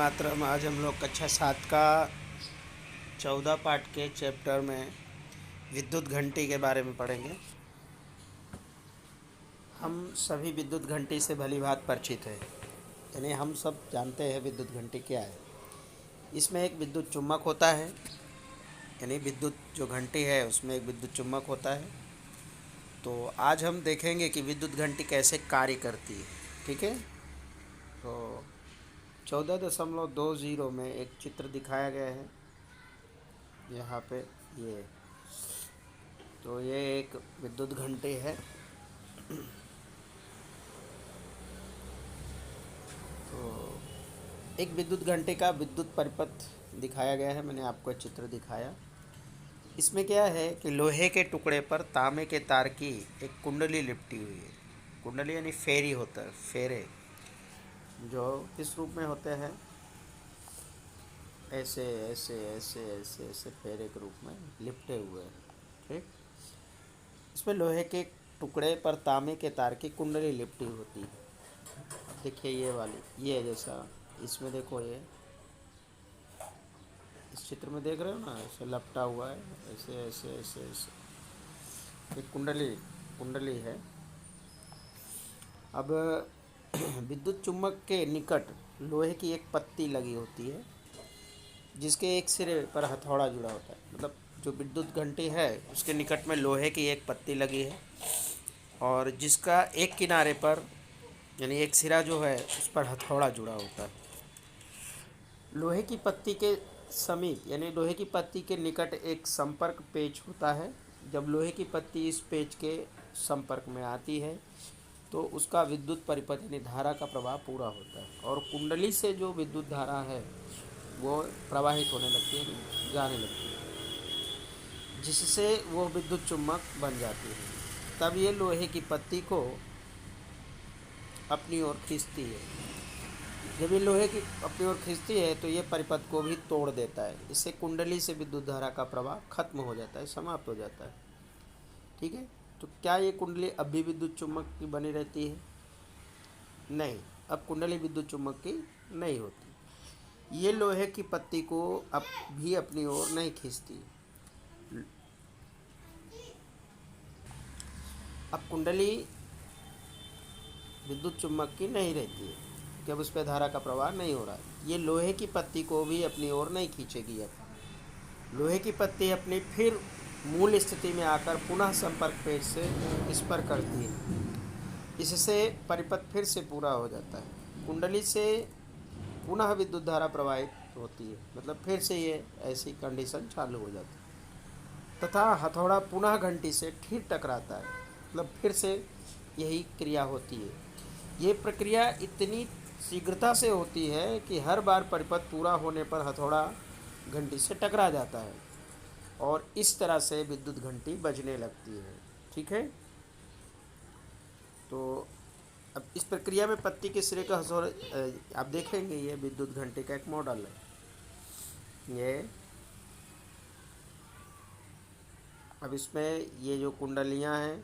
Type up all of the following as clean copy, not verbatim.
मातरम। आज हम लोग कक्षा 7 का 14 पाठ के चैप्टर में विद्युत घंटी के बारे में पढ़ेंगे। हम सभी विद्युत घंटी से भली भांति परिचित हैं, यानी हम सब जानते हैं विद्युत घंटी क्या है। इसमें एक विद्युत चुम्बक होता है, यानी विद्युत जो घंटी है उसमें एक विद्युत चुम्बक होता है। तो आज हम देखेंगे कि विद्युत घंटी कैसे कार्य करती है। ठीक है, तो 14.20 में एक चित्र दिखाया गया है यहाँ पे। ये तो ये एक विद्युत घंटी है। तो एक विद्युत घंटे का विद्युत परिपथ दिखाया गया है, मैंने आपको चित्र दिखाया। इसमें क्या है कि लोहे के टुकड़े पर तांबे के तार की एक कुंडली लिपटी हुई है। कुंडली यानी फेरी होता है, फेरे जो किस रूप में होते हैं, ऐसे ऐसे ऐसे ऐसे ऐसे फेरे के रूप में लिपटे हुए हैं। ठीक, इसमें लोहे के टुकड़े पर तांबे के तार की कुंडली लिपटी होती है। देखिए ये वाली, ये जैसा इसमें देखो, ये इस चित्र में देख रहे हो ना, ऐसे लपटा हुआ है, ऐसे ऐसे ऐसे ऐसे एक कुंडली कुंडली है। अब विद्युत चुम्बक के निकट लोहे की एक पत्ती लगी होती है, जिसके एक सिरे पर हथौड़ा जुड़ा होता है। मतलब जो विद्युत घंटी है उसके निकट में लोहे की एक पत्ती लगी है, और जिसका एक किनारे पर यानी एक सिरा जो है उस पर हथौड़ा जुड़ा होता है। लोहे की पत्ती के समीप यानी लोहे की पत्ती के निकट एक संपर्क पेच होता है। जब लोहे की पत्ती इस पेच के संपर्क में आती है तो उसका विद्युत परिपथ यानी धारा का प्रवाह पूरा होता है, और कुंडली से जो विद्युत धारा है वो प्रवाहित होने लगती है, जाने लगती है, जिससे वो विद्युत चुम्बक बन जाती है। तब ये लोहे की पत्ती को अपनी ओर खींचती है। जब ये लोहे की अपनी ओर खींचती है तो ये परिपथ को भी तोड़ देता है। इससे कुंडली से विद्युत धारा का प्रवाह खत्म हो जाता है, समाप्त हो जाता है। ठीक है, तो क्या ये कुंडली अब भी विद्युत चुम्बक की बनी रहती है? नहीं, अब कुंडली विद्युत चुम्बक की नहीं होती। ये लोहे की पत्ती को अब भी अपनी ओर नहीं खींचती। अब कुंडली विद्युत चुम्बक की नहीं रहती है, कि अब उस पर धारा का प्रवाह नहीं हो रहा है। ये लोहे की पत्ती को भी अपनी ओर नहीं खींचेगी। अब लोहे की पत्ती अपनी फिर मूल स्थिति में आकर पुनः संपर्क पेच से स्पर्श करती है। इससे परिपथ फिर से पूरा हो जाता है। कुंडली से पुनः विद्युत धारा प्रवाहित होती है, मतलब फिर से ये ऐसी कंडीशन चालू हो जाती है, तथा हथौड़ा पुनः घंटी से फिर टकराता है, मतलब फिर से यही क्रिया होती है। ये प्रक्रिया इतनी शीघ्रता से होती है कि हर बार परिपथ पूरा होने पर हथौड़ा घंटी से टकरा जाता है, और इस तरह से विद्युत घंटी बजने लगती है। ठीक है, तो अब इस प्रक्रिया में पत्ती के सिरे का हथौड़ा आप देखेंगे, ये विद्युत घंटी का एक मॉडल है ये। अब इसमें ये जो कुंडलियां हैं,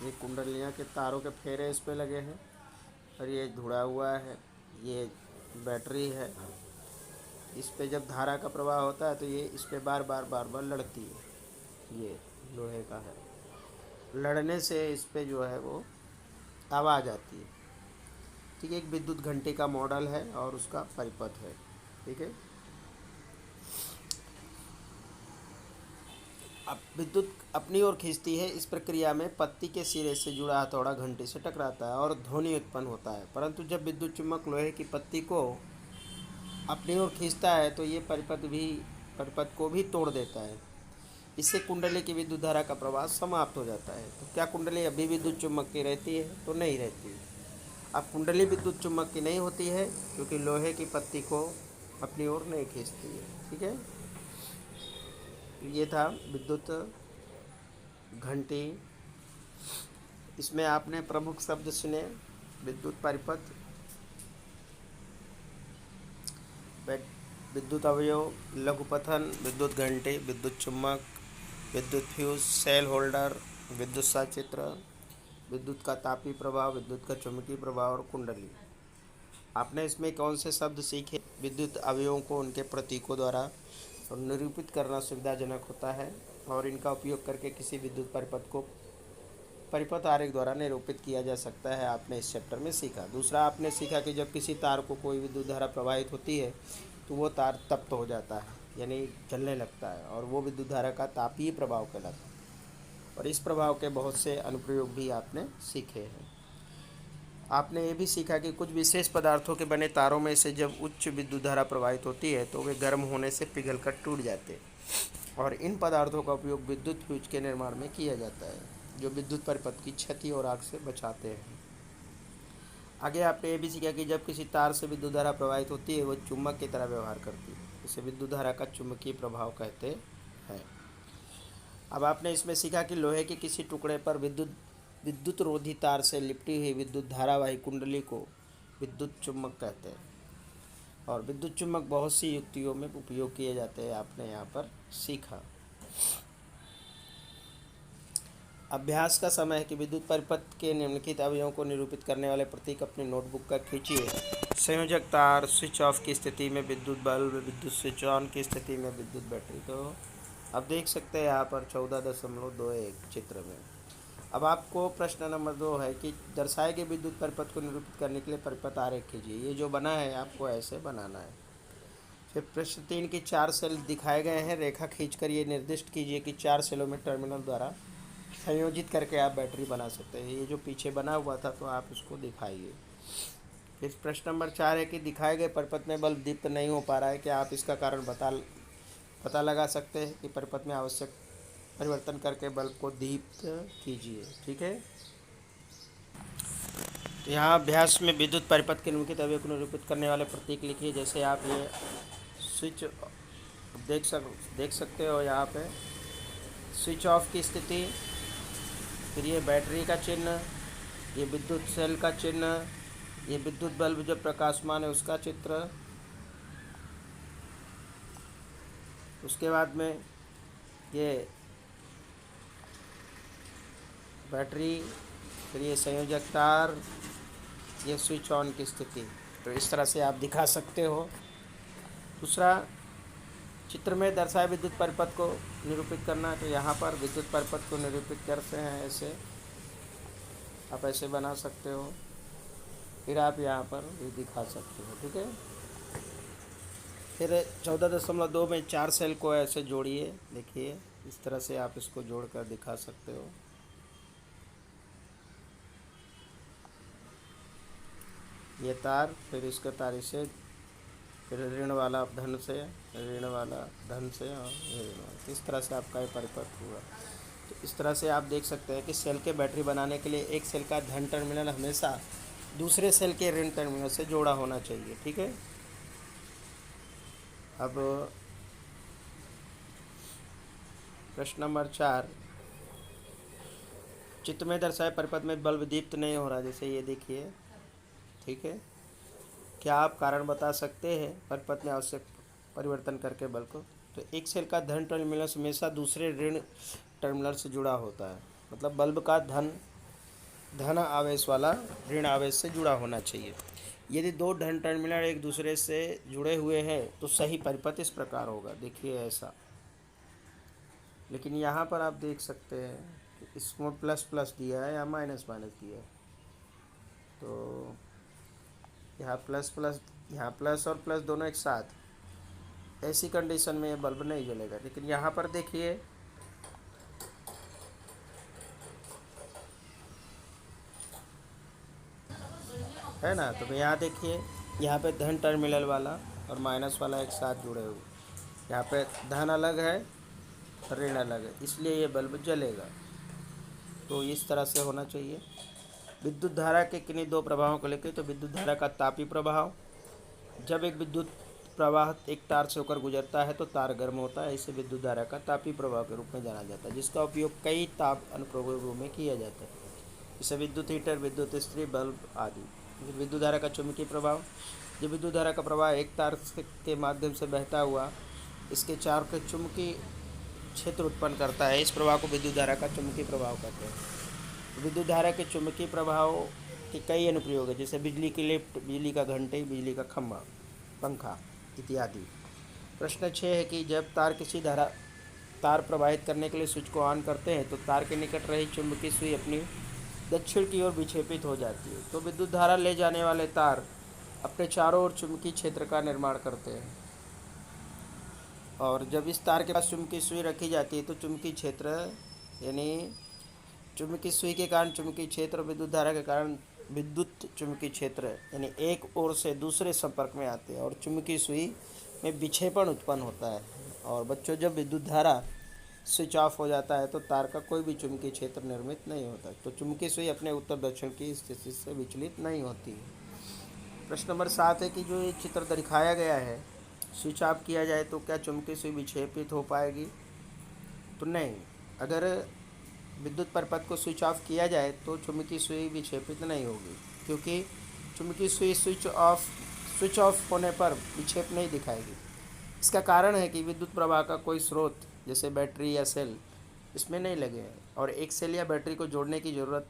ये कुंडलियां के तारों के फेरे इस पे लगे हैं, और ये जुड़ा हुआ है, ये बैटरी है। इस पे जब धारा का प्रवाह होता है तो ये इस पे बार बार बार बार लड़ती है। ये लोहे का है, लड़ने से इस पे जो है वो आवाज़ आती है। ठीक है, एक विद्युत घंटे का मॉडल है और उसका परिपथ है। ठीक है, अब विद्युत अपनी ओर खींचती है। इस प्रक्रिया में पत्ती के सिरे से जुड़ा हथौड़ा घंटे से टकराता है और ध्वनि उत्पन्न होता है। परंतु जब विद्युत चुम्बक लोहे की पत्ती को अपनी ओर खींचता है तो ये परिपथ को भी तोड़ देता है। इससे कुंडली की विद्युत धारा का प्रवाह समाप्त हो जाता है। तो क्या कुंडली अभी विद्युत चुम्बक की रहती है? तो नहीं रहती। अब कुंडली विद्युत चुम्बक की नहीं होती है क्योंकि लोहे की पत्ती को अपनी ओर नहीं खींचती है। ठीक है, ये था विद्युत घंटी। इसमें आपने प्रमुख शब्द सुने: विद्युत परिपथ, विद्युत अवयव, लघुपथन, विद्युत घंटी, विद्युत चुम्बक, विद्युत फ्यूज, सेल होल्डर, विद्युत सचित्र, विद्युत का तापीय प्रभाव, विद्युत का चुंबकीय प्रभाव और कुंडली। आपने इसमें कौन से शब्द सीखे? विद्युत अवयवों को उनके प्रतीकों द्वारा निरूपित करना सुविधाजनक होता है और इनका उपयोग करके किसी विद्युत परिपथ को परिपथ आरेख द्वारा निरूपित किया जा सकता है, आपने इस चैप्टर में सीखा। दूसरा आपने सीखा कि जब किसी तार को कोई विद्युत धारा प्रवाहित होती है तो वो तार तप्त हो जाता है, यानी जलने लगता है, और वो विद्युत धारा का तापीय प्रभाव कहलाता है। और इस प्रभाव के बहुत से अनुप्रयोग भी आपने सीखे हैं। आपने ये भी सीखा कि कुछ विशेष पदार्थों के बने तारों में से जब उच्च विद्युत धारा प्रवाहित होती है तो वे गर्म होने से पिघलकर टूट जाते हैं, और इन पदार्थों का उपयोग विद्युत फ्यूज के निर्माण में किया जाता है, जो विद्युत परिपथ की क्षति और आग से बचाते हैं। आगे आपने ये भी सीखा कि जब किसी तार से विद्युत धारा प्रवाहित होती है वो चुम्बक की तरह व्यवहार करती है, इसे विद्युत धारा का चुंबकीय प्रभाव कहते हैं। अब आपने इसमें सीखा कि लोहे के किसी टुकड़े पर विद्युत रोधी तार से लिपटी हुई विद्युत धारावाही कुंडली को विद्युत चुम्बक कहते हैं, और विद्युत चुम्बक बहुत सी युक्तियों में उपयोग किए जाते हैं, आपने यहाँ पर सीखा। अभ्यास का समय है कि विद्युत परिपथ के निम्नलिखित अवयवों को निरूपित करने वाले प्रतीक अपनी नोटबुक का खींचिए। संयोजक तार, स्विच ऑफ की स्थिति में विद्युत बल्ब, विद्युत स्विच ऑन की स्थिति में विद्युत बैटरी। तो अब देख सकते हैं यहाँ पर 14.21 चित्र में। अब आपको प्रश्न नंबर 2 है कि दर्शाए गए विद्युत परिपथ को निरूपित करने के लिए परिपथ आरेख कीजिए। ये जो बना है आपको ऐसे बनाना है। फिर प्रश्न 3 की 4 सेल दिखाए गए हैं, रेखा खींचकर ये निर्दिष्ट कीजिए कि 4 सेलों में टर्मिनल द्वारा संयोजित करके आप बैटरी बना सकते हैं। ये जो पीछे बना हुआ था तो आप इसको दिखाइए। फिर प्रश्न नंबर 4 है कि दिखाए गए परिपथ में बल्ब दीप्त नहीं हो पा रहा है, क्या आप इसका कारण पता लगा सकते हैं कि परिपथ में आवश्यक परिवर्तन करके बल्ब को दीप्त कीजिए। ठीक है, तो यहाँ अभ्यास में विद्युत परिपथ के निम्नलिखित अवयव को निरूपित करने वाले प्रतीक लिखिए। जैसे आप ये स्विच देख सकते हो, यहाँ पे स्विच ऑफ की स्थिति, फिर ये बैटरी का चिन्ह, ये विद्युत सेल का चिन्ह, ये विद्युत बल्ब जो प्रकाशमान है उसका चित्र, उसके बाद में ये बैटरी, फिर ये संयोजक तार, ये स्विच ऑन की स्थिति। तो इस तरह से आप दिखा सकते हो। दूसरा, चित्र में दर्शाए विद्युत परिपथ को निरूपित करना है, तो यहाँ पर विद्युत परिपथ को निरूपित करते हैं ऐसे, आप ऐसे बना सकते हो, फिर आप यहाँ पर भी दिखा सकते हो। ठीक है, फिर 14.2 में 4 सेल को ऐसे जोड़िए। देखिए इस तरह से आप इसको जोड़कर दिखा सकते हो। ये तार, फिर इसका तार से, फिर ऋण वाला धन से, ऋण वाला धन से, और ऋण वाला। इस तरह से आपका ये परिपथ हुआ। तो इस तरह से आप देख सकते हैं कि सेल के बैटरी बनाने के लिए एक सेल का धन टर्मिनल हमेशा दूसरे सेल के ऋण टर्मिनल से जोड़ा होना चाहिए। ठीक है, अब प्रश्न नंबर 4, चित्र में दर्शाए परिपथ में बल्ब दीप्त नहीं हो रहा, जैसे ये देखिए। ठीक है, क्या आप कारण बता सकते हैं परिपथ में आवश्यक परिवर्तन करके बल्ब को? तो एक सेल का धन टर्मिनल हमेशा दूसरे ऋण टर्मिनल से जुड़ा होता है, मतलब बल्ब का धन आवेश वाला ऋण आवेश से जुड़ा होना चाहिए। यदि 2 धन टर्मिनल एक दूसरे से जुड़े हुए हैं तो सही परिपथ इस प्रकार होगा। देखिए ऐसा, लेकिन यहाँ पर आप देख सकते हैं कि इसमें प्लस प्लस दिया है या माइनस माइनस दिया है। तो यहाँ प्लस प्लस, यहाँ प्लस और प्लस दोनों एक साथ, ऐसी कंडीशन में ये बल्ब नहीं जलेगा। लेकिन यहाँ पर देखिए है ना, तो यहाँ देखिए, यहाँ पे धन टर्मिनल वाला और माइनस वाला एक साथ जुड़े हुए, यहाँ पे धन अलग है, ऋण अलग है, इसलिए ये बल्ब जलेगा। तो इस तरह से होना चाहिए। विद्युत धारा के किन्हीं 2 प्रभावों को लेकर, तो विद्युत धारा का तापीय प्रभाव, जब एक विद्युत प्रवाह एक तार से होकर गुजरता है तो तार गर्म होता है, इसे विद्युत धारा का तापीय प्रभाव के रूप में जाना जाता है, जिसका उपयोग कई ताप अनुप्रयोगों में किया जाता है, जैसे विद्युत हीटर, विद्युत इस्त्री, बल्ब आदि। विद्युत धारा का चुंबकीय प्रभाव, जब विद्युत धारा का प्रवाह एक तार के माध्यम से बहता हुआ इसके चारों के चुंबकीय क्षेत्र उत्पन्न करता है, इस प्रवाह को विद्युत धारा का चुंबकीय प्रभाव कहते हैं। विद्युत धारा के चुंबकीय प्रभाव के कई अनुप्रयोग हैं, जैसे बिजली की लिफ्ट, बिजली का घंटे, बिजली का खंभा, पंखा इत्यादि। प्रश्न 6 है कि जब तार प्रवाहित करने के लिए स्विच को ऑन करते हैं तो तार के निकट रही चुंबकीय सुई अपनी दक्षिण की ओर विक्षेपित हो जाती है। तो विद्युत धारा ले जाने वाले तार अपने चारों ओर चुंबकीय क्षेत्र का निर्माण करते हैं, और जब इस तार के पास चुंबकीय सुई रखी जाती है तो चुंबकीय क्षेत्र यानी चुंबकीय सुई के कारण चुंबकीय क्षेत्र और विद्युत धारा के कारण विद्युत चुंबकीय क्षेत्र यानी एक ओर से दूसरे संपर्क में आते हैं और चुंबकीय सुई में विक्षेपण उत्पन्न होता है। और बच्चों, जब विद्युत धारा स्विच ऑफ हो जाता है तो तार का कोई भी चुंबकीय क्षेत्र निर्मित नहीं होता, तो चुंबकीय सुई अपने उत्तर दक्षिण की स्थिति से विचलित नहीं होती है। प्रश्न नंबर 7 है कि जो ये चित्र दिखाया गया है, स्विच ऑफ किया जाए तो क्या चुंबकीय सुई विक्षेपित हो पाएगी? तो नहीं। अगर विद्युत परिपथ को स्विच ऑफ किया जाए तो चुंबकीय सुई विक्षेपित नहीं होगी, क्योंकि चुंबकीय सुई स्विच ऑफ होने पर विक्षेप नहीं दिखाएगी। इसका कारण है कि विद्युत प्रवाह का कोई स्रोत जैसे बैटरी या सेल इसमें नहीं लगे हैं, और एक सेल या बैटरी को जोड़ने की ज़रूरत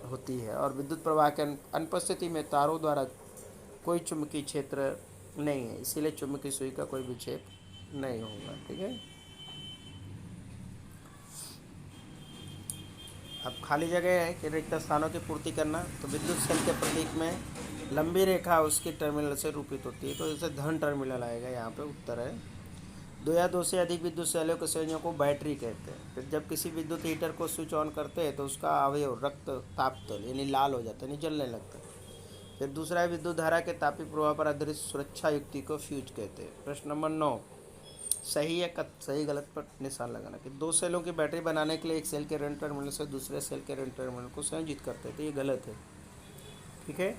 होती है, और विद्युत प्रवाह के अनुपस्थिति में तारों द्वारा कोई चुंबकीय क्षेत्र नहीं है, इसीलिए चुंबकीय सुई का कोई विक्षेप नहीं होगा। ठीक है। अब खाली जगह है कि रिक्त स्थानों की पूर्ति करना। तो विद्युत सेल के प्रतीक में लंबी रेखा उसके टर्मिनल से रूपित होती है, तो जैसे धन टर्मिनल आएगा, यहाँ पे उत्तर है। 2 या 2 से अधिक विद्युत सेलों के संयोजन को बैटरी कहते हैं। फिर जब किसी विद्युत हीटर को स्विच ऑन करते हैं तो उसका अवयव रक्त तापतल यानी लाल हो जाता है, यानी जलने लगता है। फिर दूसरा है विद्युत धारा के तापीय प्रभाव पर आधारित सुरक्षा युक्ति को फ्यूज कहते हैं। प्रश्न नंबर 9, सही है सही गलत पर निशान लगाना कि 2 सेलों की बैटरी बनाने के लिए एक सेल के ऋण टर्मिनल से दूसरे सेल के ऋण टर्मिनल को संयोजित करते हैं, तो ये गलत है। ठीक है,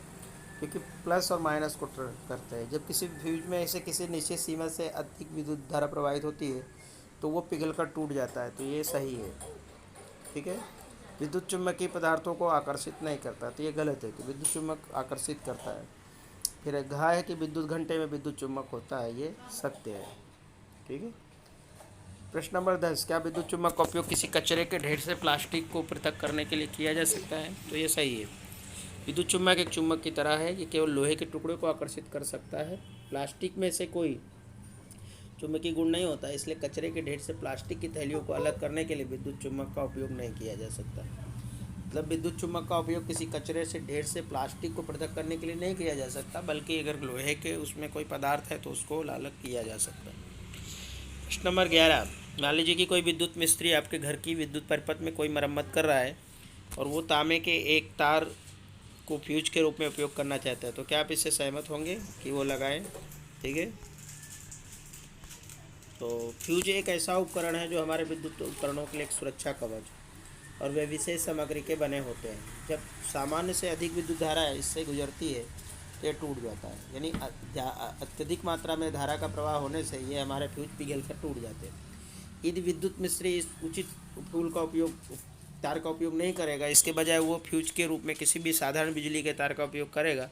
क्योंकि प्लस और माइनस को करते हैं। जब किसी फ्यूज में ऐसे किसी निश्चित सीमा से अधिक विद्युत धारा प्रवाहित होती है तो वो पिघलकर टूट जाता है, तो ये सही है। ठीक है, विद्युत चुम्बकीय पदार्थों को आकर्षित नहीं करता, तो ये गलत है कि विद्युत चुम्बक आकर्षित करता है। फिर घा है कि विद्युत घंटे में विद्युत चुम्बक होता है, ये सत्य है। ठीक है। प्रश्न नंबर 10, क्या विद्युत चुम्बक का उपयोग किसी कचरे के ढेर से प्लास्टिक को पृथक करने के लिए किया जा सकता है? तो ये सही है। विद्युत चुम्बक एक चुम्बक की तरह है कि केवल लोहे के टुकड़े को आकर्षित कर सकता है। प्लास्टिक में से कोई चुम्बकीय गुण नहीं होता, इसलिए कचरे के ढेर से प्लास्टिक की थैलियों को अलग करने के लिए विद्युत चुम्बक का उपयोग नहीं किया जा सकता। मतलब विद्युत चुम्बक का उपयोग किसी कचरे से ढेर से प्लास्टिक को पृथक करने के लिए नहीं किया जा सकता, बल्कि अगर लोहे के उसमें कोई पदार्थ है तो उसको अलग किया जा सकता है। प्रश्न नंबर 11, मान लीजिए कि कोई विद्युत मिस्त्री आपके घर की विद्युत परिपथ में कोई मरम्मत कर रहा है और वो तांबे के एक तार को फ्यूज के रूप में उपयोग करना चाहता है, तो क्या आप इससे सहमत होंगे कि वो लगाएं? ठीक है। तो फ्यूज एक ऐसा उपकरण है जो हमारे विद्युत उपकरणों के लिए एक सुरक्षा कवच और वे विशेष सामग्री के बने होते हैं। जब सामान्य से अधिक विद्युत धारा इससे गुजरती है तो ये टूट जाता है, यानी अत्यधिक मात्रा में धारा का प्रवाह होने से ये हमारे फ्यूज पिघल कर टूट जाते हैं। यदि विद्युत मिस्त्री इस उचित टूल का उपयोग तार का उपयोग नहीं करेगा, इसके बजाय वो फ्यूज के रूप में किसी भी साधारण बिजली के तार का उपयोग करेगा,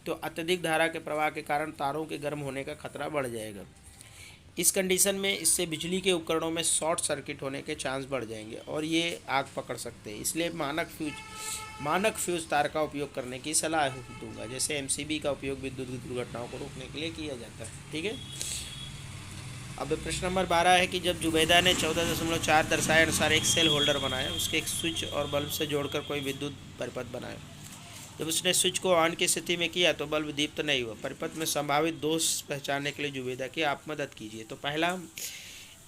तो अत्यधिक धारा के प्रवाह के कारण तारों के गर्म होने का खतरा बढ़ जाएगा। इस कंडीशन में इससे बिजली के उपकरणों में शॉर्ट सर्किट होने के चांस बढ़ जाएंगे और ये आग पकड़ सकते हैं। इसलिए मानक फ्यूज तार का उपयोग करने की सलाह दूंगा। जैसे एमसीबी का उपयोग विद्युत दुर्घटनाओं को रोकने के लिए किया जाता है। ठीक है। अब प्रश्न नंबर 12 है कि जब जुबैदा ने 14.4 दर्शाए अनुसार एक सेल होल्डर बनाया, उसके एक स्विच और बल्ब से जोड़कर कोई विद्युत परिपथ बनाया। जब उसने स्विच को ऑन की स्थिति में किया तो बल्ब दीप्त नहीं हुआ। परिपथ में संभावित दोष पहचानने के लिए जुबैदा की आप मदद कीजिए। तो पहला,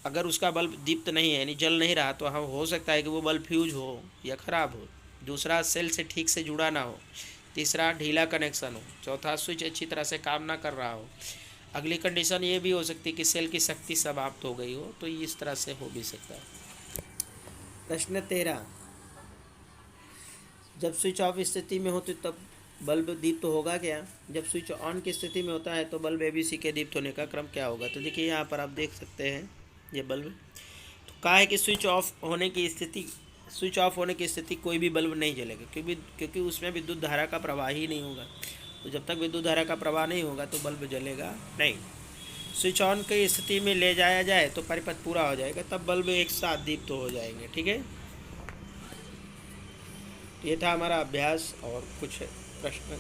अगर उसका बल्ब दीप्त नहीं है यानी जल नहीं रहा, तो हम हो सकता है कि वो बल्ब फ्यूज हो या ख़राब हो। दूसरा, सेल से ठीक से जुड़ा ना हो। तीसरा, ढीला कनेक्शन हो। चौथा, स्विच अच्छी तरह से काम ना कर रहा हो। अगली कंडीशन ये भी हो सकती है कि सेल की शक्ति समाप्त हो गई हो, तो इस तरह से हो भी सकता है। प्रश्न 13, जब स्विच ऑफ स्थिति में हो तो तब बल्ब दीप्त होगा क्या? जब स्विच ऑन की स्थिति में होता है तो बल्ब ABC के दीप्त होने का क्रम क्या होगा? तो देखिए यहाँ पर आप देख सकते हैं ये बल्ब। तो कहा है कि स्विच ऑफ होने की स्थिति कोई भी बल्ब नहीं जलेगा, क्योंकि उसमें विद्युत धारा का प्रवाह ही नहीं होगा। तो जब तक विद्युत धारा का प्रवाह नहीं होगा तो बल्ब जलेगा नहीं। स्विच ऑन की स्थिति में ले जाया जाए तो परिपथ पूरा हो जाएगा, तब बल्ब एक साथ दीप्त हो जाएंगे। ठीक है। ये था हमारा अभ्यास और कुछ प्रश्न